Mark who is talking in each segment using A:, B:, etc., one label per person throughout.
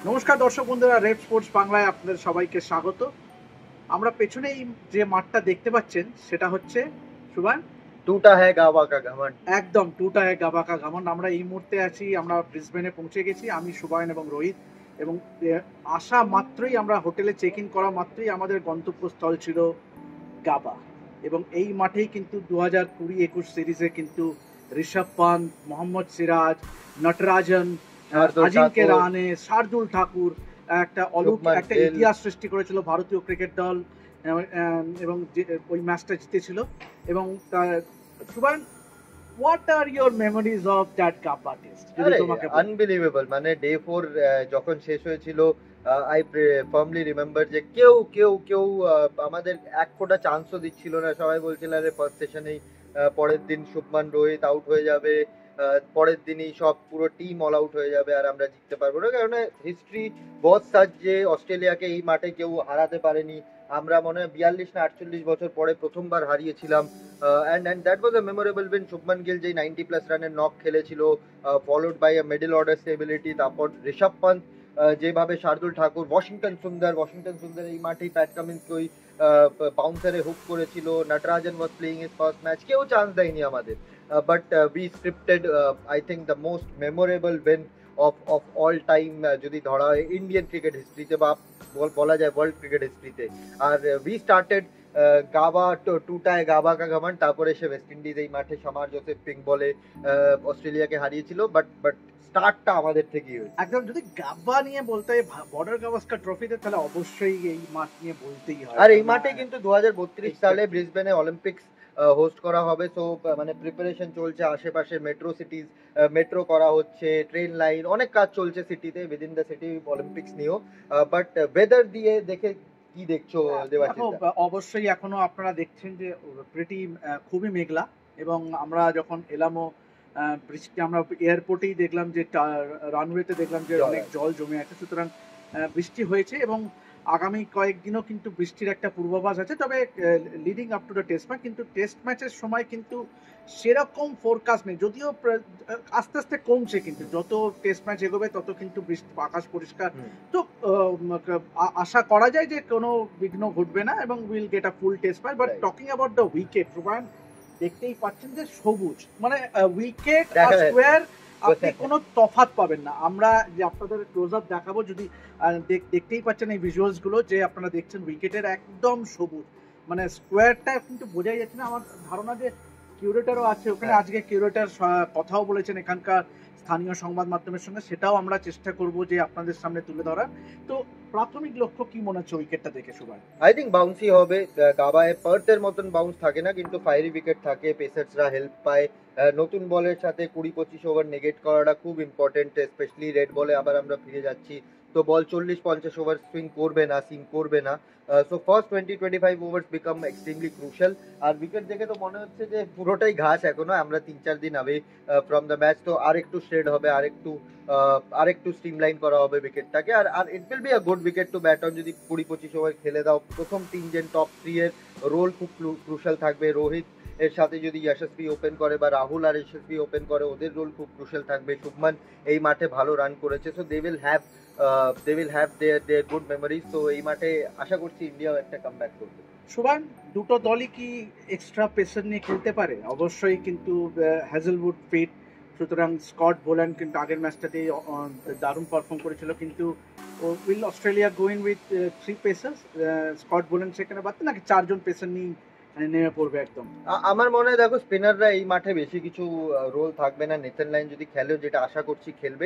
A: নমস্কার দর্শক বন্ধুরা, রেড স্পোর্টস বাংলায় আপনাদের সবাইকে স্বাগত। আমরা পেছনেই যে মাঠটা দেখতে পাচ্ছেন সেটা হচ্ছে সুভান
B: टूटा है गावा का घमंड।
A: একদম টুটা এক গাবাকা ঘামন। আমরা এই মুহূর্তে আছি, আমরা ব্রিসবেনে পৌঁছে গেছি, আমি সুবায়ন এবং রোহিত। এবং আসা মাত্রই আমরা হোটেলে চেক ইন করা মাত্রই আমাদের গন্তব্যস্থল ছিল গাবা। এবং এই মাঠেই কিন্তু 2020-21 সিরিজে কিন্তু ঋষভ পান্ত, মোহাম্মদ সিরাজ, নটরাজন,
B: शार्दुल
A: আজিঙ্কে
B: ठाकुर,
A: রাহানে, শার্দুল ঠাকুর একটা অলৌকিক
B: शुभमन
A: একটা
B: गिल।
A: ইতিহাস সৃষ্টি করেছিল ভারতীয় ক্রিকেট দল। এবং ওই ম্যাচটা জিতেছিল। এবং সুবান, what are your memories of that Gabba test যদি
B: আরে
A: তোমাকে বলি?
B: আনবিলিভেবল, মানে ডে 4 যখন শেষ হয়েছিল, আই ফার্মলি রিমেম্বার যে কেউ কেউ কেউ আমাদের এক ফোঁটা চান্সও দিচ্ছিল না। সবাই বলছিল আরে ফার্স্ট সেশনেই পরের দিন শুভমান রোহিত আউট হয়ে যাবে, পরের দিনই সব পুরো টিম অল আউট হয়ে যাবে আর আমরা জিততে পারবো না। কারণ হিস্ট্রি বহুত সাজ যে অস্ট্রেলিয়াকে এই মাঠে কেউ হারাতে পারেনি। আমরা মনে হয় 42 না 48 বছর পরে প্রথমবার হারিয়েছিলাম। And that was a memorable win. Shubman Gill যেই 90+ রানের নক খেলেছিল, followed by a middle order stability. তারপর ঋষভ পান্ত যেভাবে, শার্দুল ঠাকুর, ওয়াশিংটন সুন্দর এই মাঠেই প্যাট কামিন্সকে ওই বাউন্সারে হুক করেছিল। Natarajan was playing his first match, কেউ চান্স দেয়নি আমাদের। But we scripted I think the most memorable win of all time, যদি ধরা হয় ইন্ডিয়ান ক্রিকেট হিস্ট্রিতে বা বলা যায় ওয়ার্ল্ড ক্রিকেট হিস্ট্রিতে। আর উই স্টার্টেড গাবা টুটায় গাবা কা ঘমন্ড, তারপরে সে ওয়েস্ট ইন্ডিজ এই মাঠে সমার জোসেফ পিং বলে অস্ট্রেলিয়াকে হারিয়েছিল। বাট স্টার্টটা আমাদের থেকেই হয়েছে।
A: একদম, যদি গাব্বা নিয়ে বলতে হয় বর্ডার গাভাস্কার ট্রফিতে, তাহলে অবশ্যই এই মাঠ নিয়ে বলতেই হয়।
B: আর এই মাঠে কিন্তু 2032 সালে ব্রিসবেনে অলিম্পিক্স হোস্ট করা হবে। সো মানে প্রিপারেশন চলছে, আশেপাশে মেট্রো সিটিজ, মেট্রো করা হচ্ছে, ট্রেন লাইন, অনেক কাজ চলছে সিটিতে, উইদিন দ্য সিটি অলিম্পিক্স নিয়েও। বাট ওয়েদার দিয়ে দেখে কি দেখছো
A: দেখো,
B: দেবাশিস দা?
A: অবশ্যই এখনো আপনারা দেখছেন যে প্রিটি খুবই মেঘলা। এবং আমরা যখন এলামও বৃষ্টি, আমরা এয়ারপোর্টেই দেখলাম যে রানওয়েতে দেখলাম যে
B: জল
A: অনেক
B: আছে।
A: জল জমে আছে। সুতরাং বৃষ্টি হয়েছে এবং আগামী কয়েকদিনও কিন্তু বৃষ্টির একটা পূর্বাভাস আছে। তবে leading up to the test match, কিন্তু টেস্ট ম্যাচের সময় কিন্তু সেরকম ফোরকাস্ট নেই, যদিও আস্তে আস্তে কমছে। কিন্তু যত টেস্ট ম্যাচ এগোবে তত কিন্তু বৃষ্টি, আকাশ পরিষ্কার। তো আশা করা যায় যে কোনো বিঘ্ন ঘটবে না এবং will get a full test match. But
B: Right.
A: Talking about the wicket, Rubayan, দেখতেই পাচ্ছেন যে সবুজ, মানে উইকেট আর
B: দেখা যাচ্ছে।
A: স্কোয়ার আপনি কোনো তফাৎ পাবেন না। আমরা যে আপনাদের ক্লোজ আপ দেখাবো, যদি দেখতেই পাচ্ছেন এই ভিজুয়ালস গুলো যে আপনারা দেখছেন, উইকেটের একদম সবুজ, মানে স্কোয়ারটা কিন্তু বোঝাই যাচ্ছে না। আমার ধারণা যে কিউরেটারও আছে ওখানে,
B: হ্যাঁ।
A: আজকে কিউরেটার কথাও বলেছেন এখানকার স্থানীয় সংবাদ মাধ্যমের সঙ্গে, সেটাও আমরা চেষ্টা করব যে আপনাদের সামনে তুলে ধরার। তো প্রাথমিক লক্ষ্য কি মনে হচ্ছে উইকেটটা দেখে সুভাষ?
B: আই থিঙ্ক বাউন্সি হবে। গাবায় পার্থের মতন বাউন্স থাকে না, কিন্তু ফায়ারি উইকেট থাকে, পেসার্সরা হেল্প পায়। নতুন বলের সাথে 20-25 ওভার নেগেট করাটা খুব ইম্পর্টেন্ট, স্পেশালি রেড বলে আবার আমরা ফিরে যাচ্ছি। তো বল 40-50 ওভার সুইং করবে না, সিম করবে না। So first 20-25 ওভার্স become extremely crucial. আর উইকেট দেখে তো মনে হচ্ছে যে পুরোটাই ঘাস এখনো, আমরা 3-4 দিন আবে ফ্রম দ্য ম্যাচ। তো আর একটু শ্রেড হবে, আর একটু স্ট্রিমলাইন করা হবে উইকেটটাকে। আর it will be a good wicket to bat on. যদি 20-25 ওভার খেলে দাও, প্রথম তিনজন টপ 3 এর রোল খুব ক্রুশাল থাকবে। রোহিত এর সাথে যদি যশস্বী ওপেন করে বা রাহুল আর যশস্বী ওপেন করে, ওদের রোল খুব ক্রুশাল থাকবে। শুভমান এই মাঠে ভালো রান করেছে, so they will have their good memories. তো এই মাঠে আশা করছি ইন্ডিয়াও একটা কামব্যাক করবে।
A: সুভান, দুটো দলই কি এক্সট্রা পেসার নিয়ে খেলতে পারে? অবশ্যই, কিন্তু হ্যাজেলউড ফিট, সুতরাং স্কট বোল্যান্ড কিন্তু আগের ম্যাচটাতেই দারুণ পারফর্ম করেছিল। কিন্তু will Australia going with 3 pacers? Scott Boland সেখানে বাদ, নাকি 4জন পেসার নিয়ে নেমে পড়বে একদম?
B: আমার মনে হয়, দেখো, স্পিনাররা এই মাঠে বেশি কিছু রোল থাকবে না। নেথন লাইন যদি খেলেও, যেটা আশা করছি খেলবে,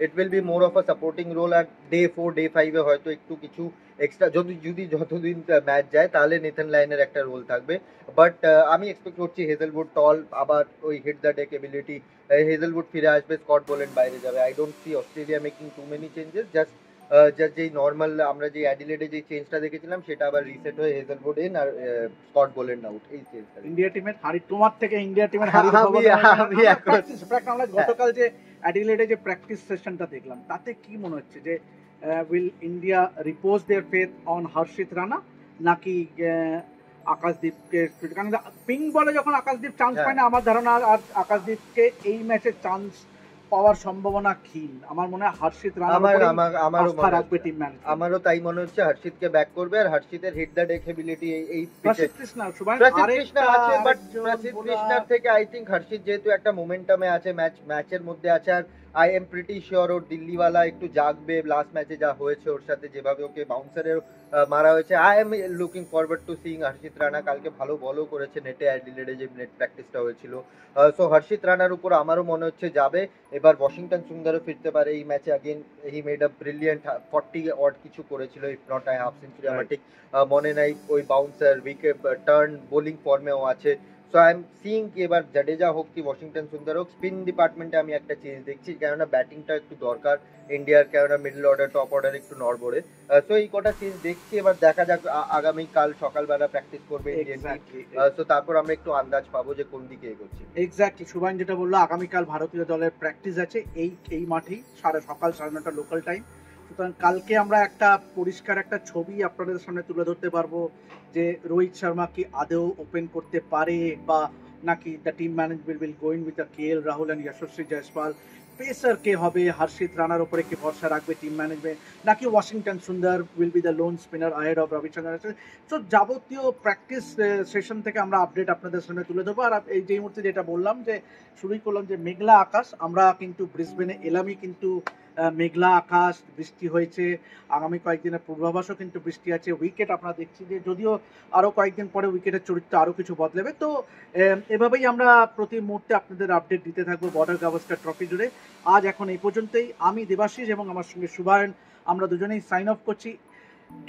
B: it will be more of a supporting role. আর ডে 4 ডে 5 এ হয়তো একটু কিছু এক্সট্রা, যদি যতদিন ম্যাচ যায়, তাহলে নেথন লাইনের একটা রোল থাকবে। বাট আমি এক্সপেক্ট করছি হেজেলউড টল, আবার ওই hit the deck ability, Hazlewood ফিরে আসবে, স্কট বোল্যান্ড বাইরে যাবে। I don't see Australia making too many changes. Just যেই নর্মাল আমরা যে অ্যাডিলেডে যে চেঞ্জটা দেখেছিলাম, সেটা আবার রিসেট হয়ে হেজেলউড ইন আর স্কট বোল্যান্ড আউট, এই চেঞ্জটা।
A: ইন্ডিয়া টিমের হারি, তোমার থেকে ইন্ডিয়া টিমের হারি আমরা গতকাল যে অ্যাডিলেডে যে প্র্যাকটিস সেশনটা দেখলাম, তাতে কি মনে হচ্ছে যে will India repose their faith on Harshit Rana, নাকি আকাশদীপকে? পিং বলে যখন আকাশদীপ চান্স পায় না, আমার ধারণা আর আকাশদীপকে এই ম্যাচে চান্স পাওয়ার সম্ভাবনা ক্ষীণ। আমার মনে হয় হর্ষিত রানার
B: আমার
A: উপরেই
B: আমার আমারও
A: আস্থা
B: মনে
A: রাখবে
B: হচ্ছে
A: টিম ম্যানেজমেন্ট।
B: আমারও তাই মনে হচ্ছে হর্ষিতকে ব্যাক করবে, আর হর্ষিতের হিট দ্য ডেক এবিলিটি এই পিচে।
A: প্রসিদ্ধ কৃষ্ণা সুভাষ
B: প্রসিদ্ধ
A: আরেকটা
B: কৃষ্ণা আছে, বাট
A: আরেকজন
B: প্রসিদ্ধ
A: বোলার
B: কৃষ্ণার থেকে আই থিঙ্ক হর্ষিত যেহেতু একটা মোমেন্টামে আছে, ম্যাচের মধ্যে আছে, আর আই এম প্রিটি শিওর ওর দিল্লিওয়ালা একটু জাগবে। লাস্ট ম্যাচে যা হয়েছে ওর সাথে, যেভাবে ওকে বাউন্সারের মারা হয়েছে, I am looking forward to seeing Harshit Rana. কালকে ভালো বলও করেছে নেটে, অ্যাডিলেডে যে নেট প্র্যাকটিসটা হয়েছিল। সো হর্ষিত রানার উপর আমারও মনে হচ্ছে যাবে। এবার ওয়াশিংটন সুন্দরও ফিরতে পারে এই ম্যাচে। Again he made a brilliant 40 odd কিছু করেছিল, if not I half century, আমার ঠিক মনে নাই। ওই বাউন্সার উইকেট টার্ন বোলিং ফর্মেও আছে। সো আই এম সিইং কি এবার জাডেজা হোক কি ওয়াশিংটন সুন্দর হোক, স্পিন ডিপার্টমেন্টে আমি একটা চেঞ্জ দেখছি, কেননা ব্যাটিংটা একটু দরকার ইন্ডিয়ার, কেননা মিডল অর্ডার টপ অর্ডার একটু নড়বড়ে। সো এই কটা চেঞ্জ দেখছি, এবার দেখা যাক। আগামীকাল সকালবেলা প্যাকটিস করবে ইন্ডিয়ান টিম।
A: এক্স্যাক্টলি
B: সো তারপর আমরা একটু আন্দাজ পাবো যে কোন দিকে এগোচ্ছে।
A: এক্স্যাক্টলি সুভান যেটা বললো, আগামীকাল ভারতীয় দলের প্র্যাকটিস আছে এই মাঠেই সকাল 9:30 লোকাল টাইম। সুতরাং কালকে আমরা একটা পরিষ্কার একটা ছবি আপনাদের সামনে তুলে ধরতে পারবো যে রোহিত শর্মা কি আদৌ ওপেন করতে পারে, বা নাকি the team management will going with K L Rahul and Yashasvi Jaiswal. Pacer কে হবে, হর্ষিত রানার উপরে কি ভরসা রাখবে টিম ম্যানেজমেন্ট, নাকি Washington Sundar will be the lone spinner ahead of Ravichandran Ashwin. তো যাবতীয় প্র্যাকটিস সেশন থেকে আমরা আপডেট আপনাদের সামনে তুলে দেবো। আর এই যে মুহূর্তে যেটা বললাম, যে শুরুই করলাম যে মেঘলা আকাশ, আমরা কিন্তু ব্রিসবেনে এলামই কিন্তু মেঘলা আকাশ, বৃষ্টি হয়েছে। আগামী কয়েকদিনের পূর্বাভাসও কিন্তু বৃষ্টি আছে। উইকেট আমরা দেখছি যে যদিও আরও কয়েকদিন পরে উইকেটের চরিত্র আরও কিছু বদলাবে। তো এভাবেই আমরা প্রতি মুহূর্তে আপনাদের আপডেট দিতে থাকবো বর্ডার গাভাস্কার ট্রফি জুড়ে। আজ এখন এই পর্যন্তই। আমি দেবাশিস এবং আমার সঙ্গে সুভায়ন, আমরা দুজনেই সাইন অফ করছি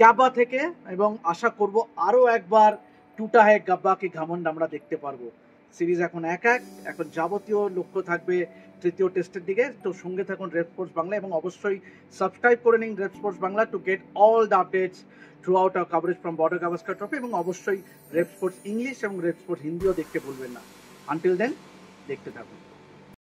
A: গাব্বা থেকে, এবং আশা করব আরও একবার টুটা হ্যায় গাব্বা কি ঘামন্ড আমরা দেখতে পারবো। সিরিজ এখন 1-1, এখন যাবতীয় লক্ষ্য থাকবে তৃতীয় টেস্টের দিকে। তো সঙ্গে থাকুন রেড স্পোর্টস বাংলা, এবং অবশ্যই সাবস্ক্রাইব করে নিন red sports Bangla to get all the updates through out hour coverage from border Gavaskar trophy. এবং অবশ্যই রেড স্পোর্টস ইংলিশ এবং রেড স্পোর্টস হিন্দিও দেখতে ভুলবেন না। আনটিল দেন দেখতে থাকুন।